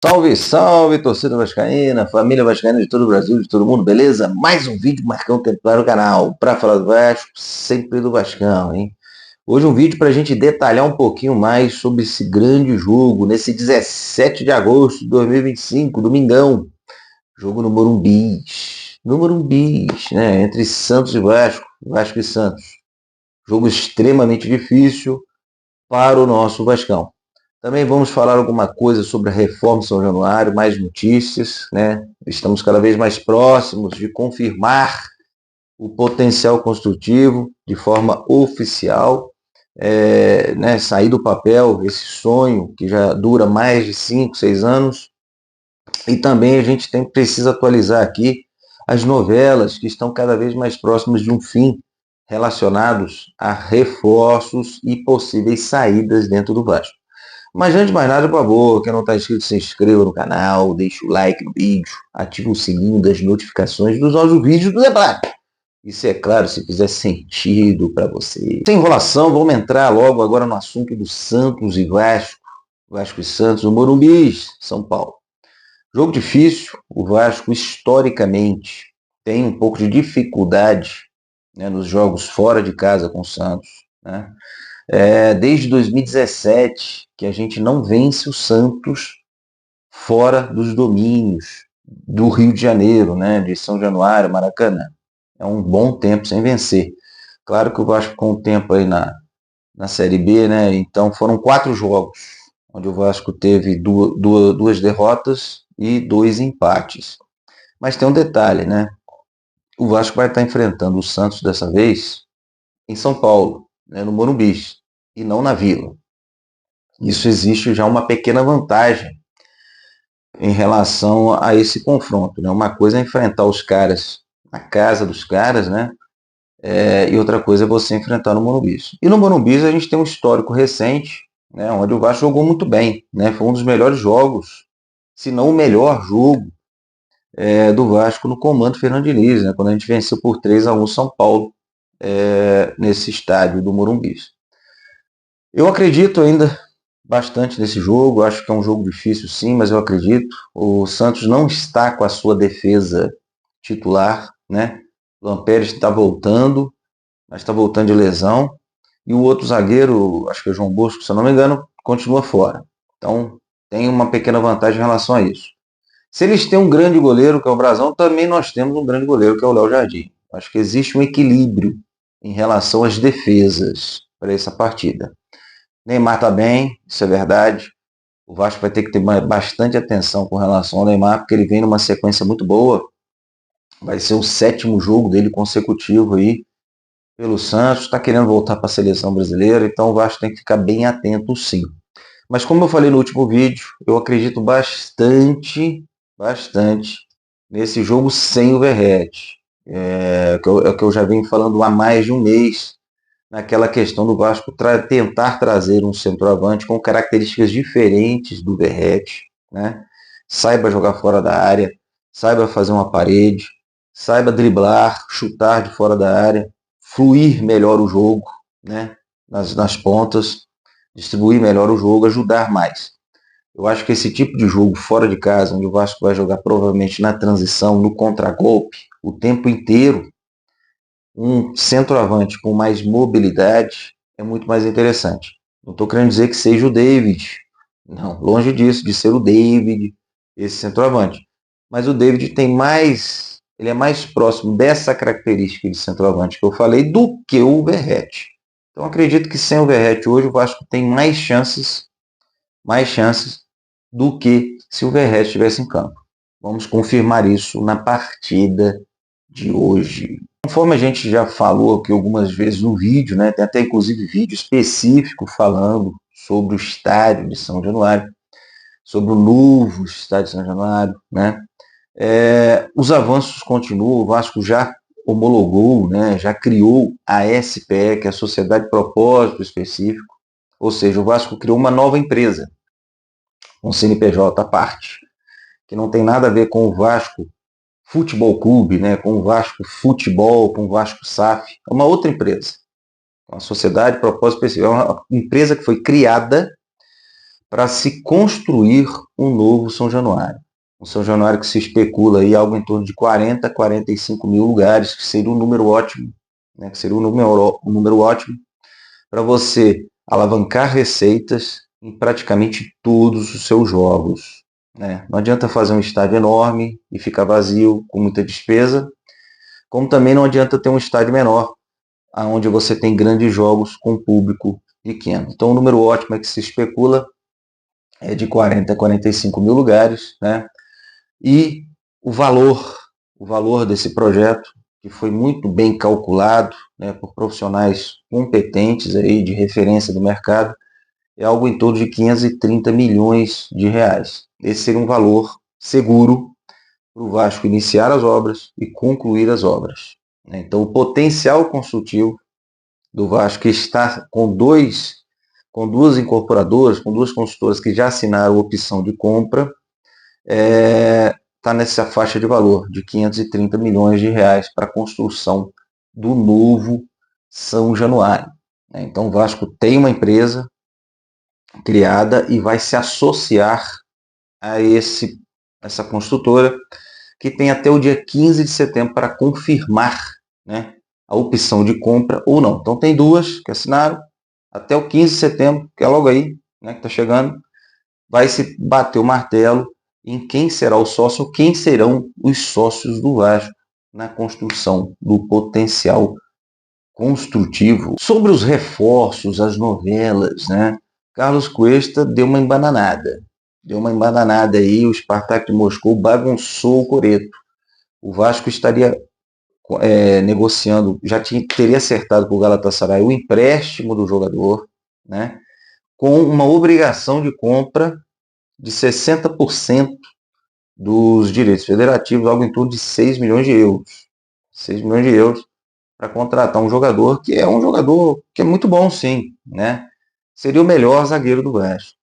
Salve, salve, torcida vascaína, família vascaína de todo o Brasil, de todo mundo, beleza? Mais um vídeo Marcão Templário no canal, para falar do Vasco, sempre do Vascão, hein? Hoje um vídeo para a gente detalhar um pouquinho mais sobre esse grande jogo, nesse 17 de agosto de 2025, domingão, jogo no Morumbi, né? Entre Santos e Vasco, Vasco e Santos. Jogo extremamente difícil para o nosso Vascão. Também vamos falar alguma coisa sobre a reforma São Januário, mais notícias, né? Estamos cada vez mais próximos de confirmar o potencial construtivo de forma oficial, né? Sair do papel esse sonho que já dura mais de 5, 6 anos. E também a gente precisa atualizar aqui as novelas que estão cada vez mais próximas de um fim, relacionados a reforços e possíveis saídas dentro do Vasco. Mas antes de mais nada, por favor, quem não está inscrito, se inscreva no canal, deixe o like no vídeo, ative o sininho das notificações dos nossos vídeos do debate. Isso é claro, se fizer sentido para você. Sem enrolação, vamos entrar logo agora no assunto do Santos e Vasco. Vasco e Santos, o Morumbi, São Paulo. Jogo difícil, o Vasco historicamente tem um pouco de dificuldade, né, nos jogos fora de casa com o Santos, né? Desde 2017 que a gente não vence o Santos fora dos domínios do Rio de Janeiro, né, de São Januário, Maracanã. É um bom tempo sem vencer. Claro que o Vasco com o tempo aí na Série B, né, então foram 4 jogos, onde o Vasco teve duas derrotas e 2 empates. Mas tem um detalhe, né, o Vasco vai estar enfrentando o Santos dessa vez em São Paulo, né, no Morumbi, e não na Vila. Isso existe já uma pequena vantagem em relação a esse confronto, né? Uma coisa é enfrentar os caras na casa dos caras, né? E outra coisa é você enfrentar no Morumbi. E no Morumbi a gente tem um histórico recente, né? Onde o Vasco jogou muito bem, né? Foi um dos melhores jogos, se não o melhor jogo do Vasco no comando Fernando Diniz, né? Quando a gente venceu por 3-1 São Paulo nesse estádio do Morumbi. Eu acredito ainda bastante nesse jogo, acho que é um jogo difícil sim, mas eu acredito. O Santos não está com a sua defesa titular, né? O Lampérez está voltando, mas está voltando de lesão. E o outro zagueiro, acho que é o João Bosco, se eu não me engano, continua fora. Então tem uma pequena vantagem em relação a isso. Se eles têm um grande goleiro, que é o Brasão, também nós temos um grande goleiro, que é o Léo Jardim. Acho que existe um equilíbrio em relação às defesas para essa partida. Neymar está bem, isso é verdade. O Vasco vai ter que ter bastante atenção com relação ao Neymar, porque ele vem numa sequência muito boa. Vai ser o 7º jogo dele consecutivo aí pelo Santos. Está querendo voltar para a seleção brasileira, então o Vasco tem que ficar bem atento sim. Mas como eu falei no último vídeo, eu acredito bastante nesse jogo sem o Verratti. É o que eu já venho falando há mais de um mês, naquela questão do Vasco tentar trazer um centroavante com características diferentes do Verratti, né? Saiba jogar fora da área, saiba fazer uma parede, saiba driblar, chutar de fora da área, fluir melhor o jogo, né? Nas pontas, distribuir melhor o jogo, ajudar mais. Eu acho que esse tipo de jogo fora de casa, onde o Vasco vai jogar provavelmente na transição, no contragolpe, o tempo inteiro, um centroavante com mais mobilidade é muito mais interessante. Não estou querendo dizer que seja o David. Não, longe disso, de ser o David, esse centroavante. Mas o David ele é mais próximo dessa característica de centroavante que eu falei do que o Verratti. Então acredito que sem o Verratti hoje o Vasco tem mais chances do que se o Verratti estivesse em campo. Vamos confirmar isso na partida de hoje. Conforme a gente já falou aqui algumas vezes no vídeo, né, tem até inclusive vídeo específico falando sobre o estádio de São Januário, sobre o novo estádio de São Januário, né? Os avanços continuam, o Vasco já homologou, né, já criou a SPE, que é a Sociedade de Propósito Específico, ou seja, o Vasco criou uma nova empresa, um CNPJ à parte, que não tem nada a ver com o Vasco Futebol Clube, né, com o Vasco Futebol, com o Vasco SAF, é uma outra empresa, uma sociedade de propósito específico, é uma empresa que foi criada para se construir um novo São Januário. Um São Januário que se especula aí algo em torno de 40, 45 mil lugares, que seria um número ótimo, né? Que seria um número ótimo para você alavancar receitas em praticamente todos os seus jogos, né? Não adianta fazer um estádio enorme e ficar vazio, com muita despesa, como também não adianta ter um estádio menor, onde você tem grandes jogos com público pequeno. Então o número ótimo é que se especula é de 40 a 45 mil lugares, né? E o valor desse projeto, que foi muito bem calculado, né, por profissionais competentes aí de referência do mercado, é algo em torno de 530 milhões de reais. Esse seria um valor seguro para o Vasco iniciar as obras e concluir as obras, né? Então, o potencial construtivo do Vasco está com duas incorporadoras, com duas consultoras que já assinaram opção de compra, está nessa faixa de valor de 530 milhões de reais para a construção do novo São Januário. Então o Vasco tem uma empresa criada e vai se associar a essa construtora, que tem até o dia 15 de setembro para confirmar, né, a opção de compra ou não. Então tem duas que assinaram, até o 15 de setembro, que é logo aí, né, que está chegando, vai se bater o martelo em quem será o sócio, quem serão os sócios do Vasco na construção do potencial construtivo. Sobre os reforços, as novelas, né? Carlos Cuesta deu uma embananada. Deu uma embananada aí, o Spartak de Moscou bagunçou o coreto. O Vasco estaria negociando, teria acertado com o Galatasaray o empréstimo do jogador, né? Com uma obrigação de compra de 60% dos direitos federativos, algo em torno de 6 milhões de euros. 6 milhões de euros para contratar um jogador que é um jogador que é muito bom, sim, né? Seria o melhor zagueiro do Vasco.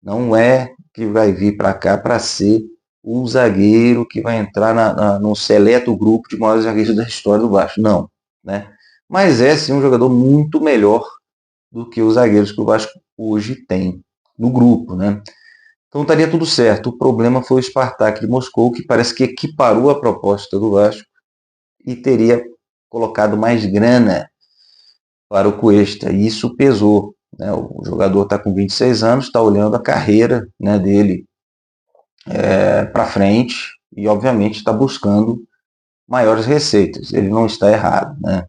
Não é que vai vir para cá para ser o zagueiro que vai entrar no seleto grupo de maiores zagueiros da história do Vasco. Não, né? Mas é sim um jogador muito melhor do que os zagueiros que o Vasco hoje tem no grupo, né? Então estaria tudo certo. O problema foi o Spartak de Moscou, que parece que equiparou a proposta do Vasco e teria colocado mais grana para o Cuesta. E isso pesou, né? O jogador está com 26 anos, está olhando a carreira, né, dele para frente e, obviamente, está buscando maiores receitas. Ele não está errado, né?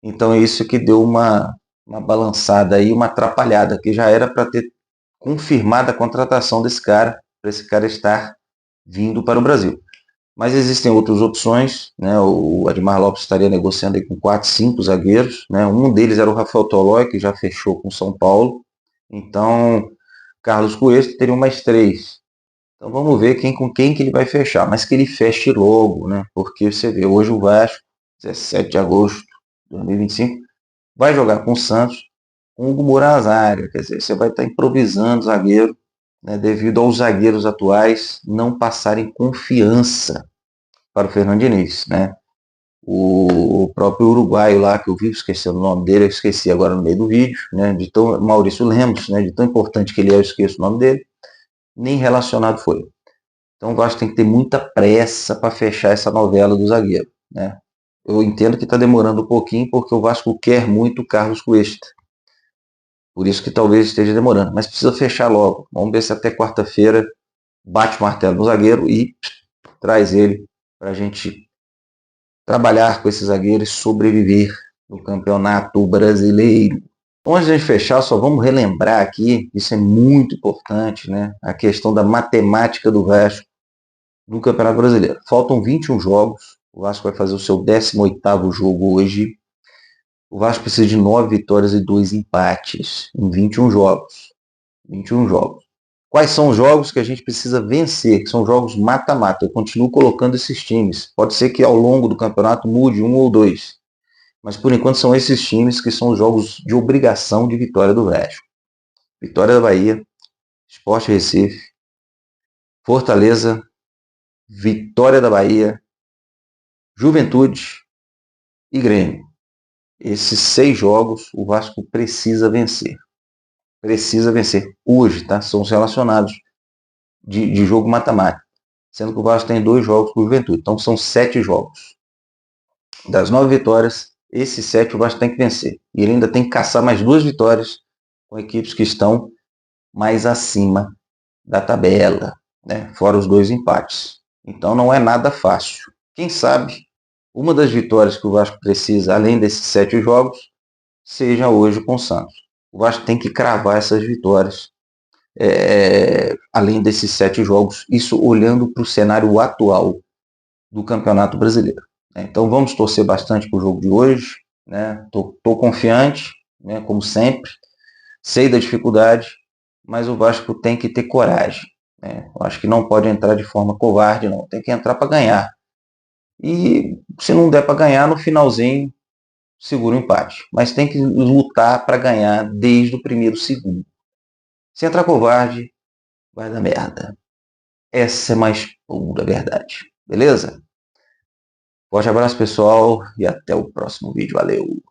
Então é isso que deu uma balançada aí, uma atrapalhada, que já era para ter confirmado a contratação desse cara, para esse cara estar vindo para o Brasil. Mas existem outras opções, né? O Admar Lopes estaria negociando aí com 4, 5 zagueiros, né? Um deles era o Rafael Tolói, que já fechou com São Paulo. Então, Carlos Cuesta teria mais 3. Então vamos ver com quem que ele vai fechar, mas que ele feche logo, né? Porque você vê, hoje o Vasco, 17 de agosto de 2025, vai jogar com o Santos, com o Hugo Moura na área. Quer dizer, você vai estar improvisando zagueiro, né, devido aos zagueiros atuais não passarem confiança para o Fernando Diniz, né? O próprio uruguaio lá, que eu vivo esquecendo o nome dele, eu esqueci agora no meio do vídeo, né? Maurício Lemos, né? De tão importante que ele é, eu esqueço o nome dele, nem relacionado foi. Então o Vasco tem que ter muita pressa para fechar essa novela do zagueiro, né? Eu entendo que está demorando um pouquinho, porque o Vasco quer muito o Carlos Cuesta. Por isso que talvez esteja demorando, mas precisa fechar logo. Vamos ver se até quarta-feira bate o martelo no zagueiro e traz ele para a gente trabalhar com esse zagueiro e sobreviver no Campeonato Brasileiro. Então, antes de a gente fechar, só vamos relembrar aqui, isso é muito importante, né? A questão da matemática do Vasco no Campeonato Brasileiro. Faltam 21 jogos, o Vasco vai fazer o seu 18º jogo hoje. O Vasco precisa de 9 vitórias e 2 empates em 21 jogos. 21 jogos. Quais são os jogos que a gente precisa vencer? Que são jogos mata-mata. Eu continuo colocando esses times. Pode ser que ao longo do campeonato mude um ou dois. Mas por enquanto são esses times que são os jogos de obrigação de vitória do Vasco. Vitória da Bahia, Sport Recife, Fortaleza, Vitória da Bahia, Juventude e Grêmio. Esses 6 jogos o Vasco precisa vencer. precisa vencer hoje, tá? São os relacionados de jogo mata-mata. Sendo que o Vasco tem 2 jogos com o Juventude. Então são 7 jogos. Das 9 vitórias, esses 7 o Vasco tem que vencer. E ele ainda tem que caçar mais 2 vitórias com equipes que estão mais acima da tabela, né? Fora os 2 empates. Então não é nada fácil. Quem sabe uma das vitórias que o Vasco precisa, além desses 7 jogos, seja hoje com o Santos. O Vasco tem que cravar essas vitórias, além desses 7 jogos, isso olhando para o cenário atual do Campeonato Brasileiro. Então vamos torcer bastante para o jogo de hoje. Tô confiante, né, como sempre. Sei da dificuldade, mas o Vasco tem que ter coragem. Eu acho que não pode entrar de forma covarde, não. Tem que entrar para ganhar. E se não der para ganhar, no finalzinho, segura o empate. Mas tem que lutar para ganhar desde o primeiro segundo. Se entrar covarde, vai dar merda. Essa é mais pura verdade. Beleza? Forte abraço, pessoal, e até o próximo vídeo. Valeu!